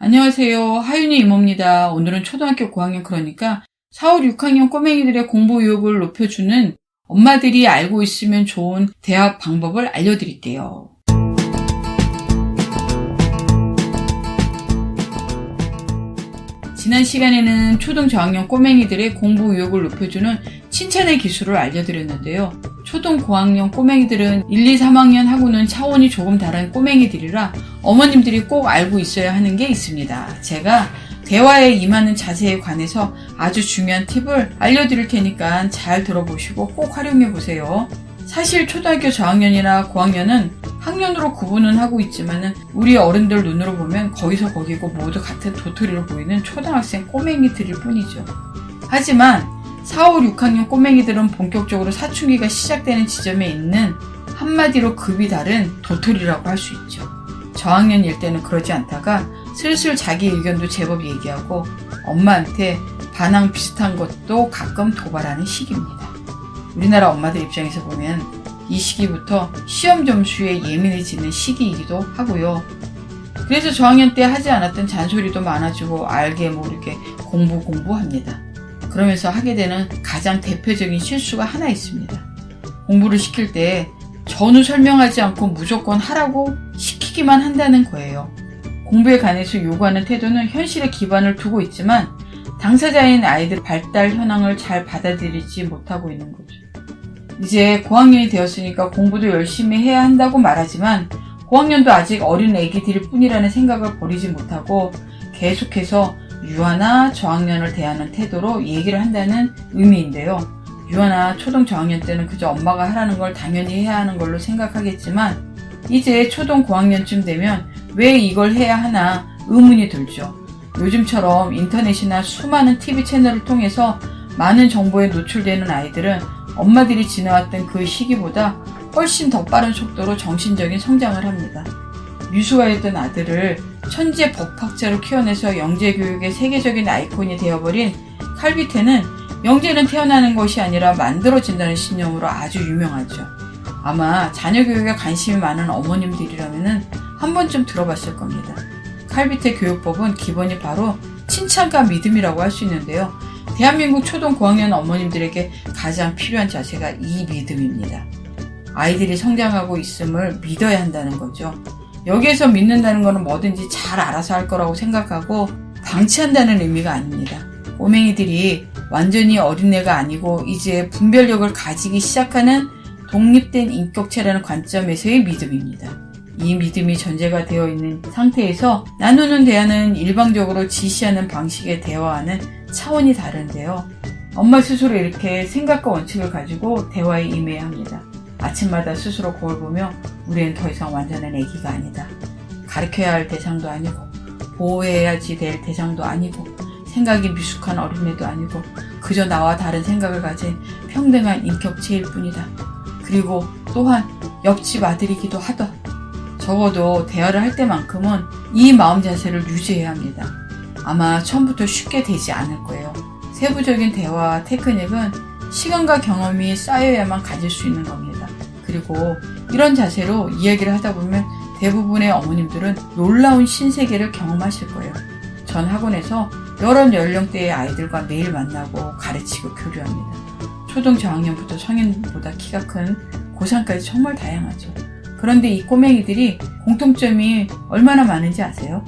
안녕하세요. 하윤이 이모입니다. 오늘은 초등학교 고학년 그러니까 4, 5, 6학년 꼬맹이들의 공부 의욕을 높여주는 엄마들이 알고 있으면 좋은 대학 방법을 알려드릴게요. 지난 시간에는 초등 저학년 꼬맹이들의 공부 의욕을 높여주는 칭찬의 기술을 알려드렸는데요. 초등 고학년 꼬맹이들은 1, 2, 3학년 하고는 차원이 조금 다른 꼬맹이들이라 어머님들이 꼭 알고 있어야 하는 게 있습니다. 제가 대화에 임하는 자세에 관해서 아주 중요한 팁을 알려드릴 테니까 잘 들어보시고 꼭 활용해 보세요. 사실 초등학교 저학년이나 고학년은 학년으로 구분은 하고 있지만은 우리 어른들 눈으로 보면 거기서 거기고 모두 같은 도토리로 보이는 초등학생 꼬맹이들일 뿐이죠. 하지만 4, 5, 6학년 꼬맹이들은 본격적으로 사춘기가 시작되는 지점에 있는 한마디로 급이 다른 도토리라고 할 수 있죠. 저학년일 때는 그러지 않다가 슬슬 자기 의견도 제법 얘기하고 엄마한테 반항 비슷한 것도 가끔 도발하는 시기입니다. 우리나라 엄마들 입장에서 보면 이 시기부터 시험 점수에 예민해지는 시기이기도 하고요. 그래서 저학년 때 하지 않았던 잔소리도 많아지고 알게 모르게 공부합니다. 그러면서 하게 되는 가장 대표적인 실수가 하나 있습니다. 공부를 시킬 때 전후 설명하지 않고 무조건 하라고 시키기만 한다는 거예요. 공부에 관해서 요구하는 태도는 현실에 기반을 두고 있지만 당사자인 아이들 발달 현황을 잘 받아들이지 못하고 있는 거죠. 이제 고학년이 되었으니까 공부도 열심히 해야 한다고 말하지만 고학년도 아직 어린 애기들일 뿐이라는 생각을 버리지 못하고 계속해서 유아나 저학년을 대하는 태도로 얘기를 한다는 의미인데요. 유아나 초등 저학년 때는 그저 엄마가 하라는 걸 당연히 해야 하는 걸로 생각하겠지만 이제 초등 고학년쯤 되면 왜 이걸 해야 하나 의문이 들죠. 요즘처럼 인터넷이나 수많은 TV 채널을 통해서 많은 정보에 노출되는 아이들은 엄마들이 지나왔던 그 시기보다 훨씬 더 빠른 속도로 정신적인 성장을 합니다. 미숙아였던 아들을 천재 법학자로 키워내서 영재교육의 세계적인 아이콘이 되어버린 칼비테는 영재는 태어나는 것이 아니라 만들어진다는 신념으로 아주 유명하죠. 아마 자녀 교육에 관심이 많은 어머님들이라면 한 번쯤 들어봤을 겁니다. 칼비테 교육법은 기본이 바로 칭찬과 믿음이라고 할 수 있는데요. 대한민국 초등 고학년 어머님들에게 가장 필요한 자세가 이 믿음입니다. 아이들이 성장하고 있음을 믿어야 한다는 거죠. 여기에서 믿는다는 것은 뭐든지 잘 알아서 할 거라고 생각하고 방치한다는 의미가 아닙니다. 꼬맹이들이 완전히 어린애가 아니고 이제 분별력을 가지기 시작하는 독립된 인격체라는 관점에서의 믿음입니다. 이 믿음이 전제가 되어 있는 상태에서 나누는 대화는 일방적으로 지시하는 방식의 대화와는 차원이 다른데요. 엄마 스스로 이렇게 생각과 원칙을 가지고 대화에 임해야 합니다. 아침마다 스스로 거울 보며 우리는 더 이상 완전한 애기가 아니다. 가르쳐야 할 대상도 아니고 보호해야지 될 대상도 아니고 생각이 미숙한 어린애도 아니고 그저 나와 다른 생각을 가진 평등한 인격체일 뿐이다. 그리고 또한 옆집 아들이기도 하다. 적어도 대화를 할 때만큼은 이 마음 자세를 유지해야 합니다. 아마 처음부터 쉽게 되지 않을 거예요. 세부적인 대화와 테크닉은 시간과 경험이 쌓여야만 가질 수 있는 겁니다. 그리고 이런 자세로 이야기를 하다 보면 대부분의 어머님들은 놀라운 신세계를 경험하실 거예요. 전 학원에서 여러 연령대의 아이들과 매일 만나고 가르치고 교류합니다. 초등 저학년부터 성인보다 키가 큰 고3까지 정말 다양하죠. 그런데 이 꼬맹이들이 공통점이 얼마나 많은지 아세요?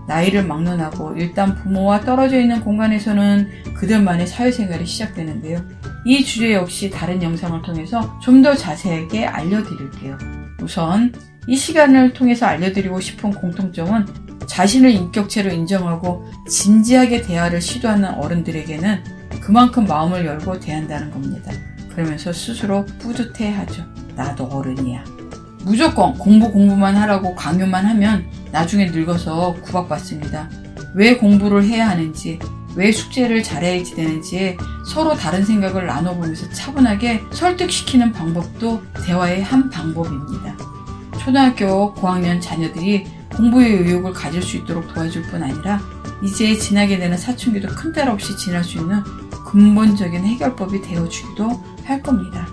나이를 막론하고 일단 부모와 떨어져 있는 공간에서는 그들만의 사회생활이 시작되는데요. 이 주제 역시 다른 영상을 통해서 좀 더 자세하게 알려드릴게요. 우선 이 시간을 통해서 알려드리고 싶은 공통점은 자신을 인격체로 인정하고 진지하게 대화를 시도하는 어른들에게는 그만큼 마음을 열고 대한다는 겁니다. 그러면서 스스로 뿌듯해하죠. 나도 어른이야. 무조건 공부만 하라고 강요만 하면 나중에 늙어서 구박받습니다. 왜 공부를 해야 하는지, 왜 숙제를 잘해야지 되는지에 서로 다른 생각을 나눠보면서 차분하게 설득시키는 방법도 대화의 한 방법입니다. 초등학교 고학년 자녀들이 공부의 의욕을 가질 수 있도록 도와줄 뿐 아니라 이제 지나게 되는 사춘기도 큰 딸 없이 지날 수 있는 근본적인 해결법이 되어주기도 할 겁니다.